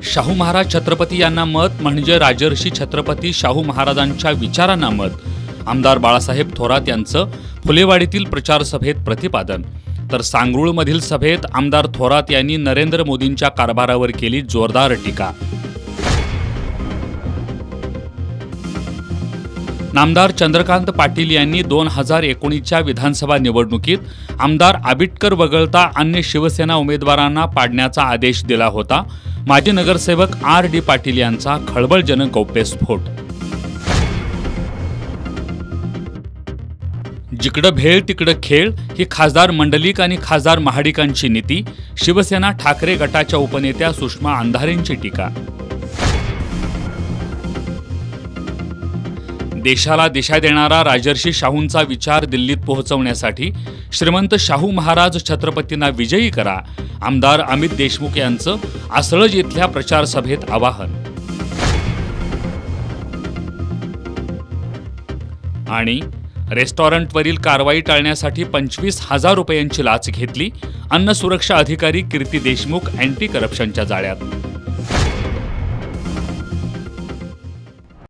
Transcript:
शाहू महाराज छत्रपती यांना मत म्हणजे राजर्षी छत्रपती शाहू महाराजांच्या विचारांना मत. आमदार बाळासाहेब थोरात यांचं फुलेवाडीतील प्रचार सभेत प्रतिपादन. तर सांगरूळमधील सभेत आमदार थोरात यांनी नरेंद्र मोदींच्या कारभारावर केली जोरदार टीका. नामदार चंद्रकांत पाटील यांनी 2019च्या विधानसभा निवडणुकीत आमदार आबिटकर वगळता अन्य शिवसेना उमेदवारांना पाडण्याचा आदेश दिला होता. माजी नगरसेवक R.D. पाटील यांचा खळबळजनक गौप्यस्फोट. जिकडं भेळ तिकडं खेळ ही खासदार मंडलिक आणि खासदार महाडिकांची नीती. शिवसेना ठाकरे गटाच्या उपनेत्या सुषमा अंधारेंची टीका. देशाला दिशा देणारा राजर्षी शाहूंचा विचार दिल्लीत पोहोचवण्यासाठी श्रीमंत शाहू महाराज छत्रपतींना विजयी करा. आमदार अमित देशमुख यांचं आसळज इथल्या प्रचार सभेत आवाहन. आणि रेस्टॉरंटवरील कारवाई टाळण्यासाठी 25,000 रुपयांची लाच घेतली. अन्न सुरक्षा अधिकारी कीर्ती देशमुख अँटी करप्शनच्या जाळ्यात.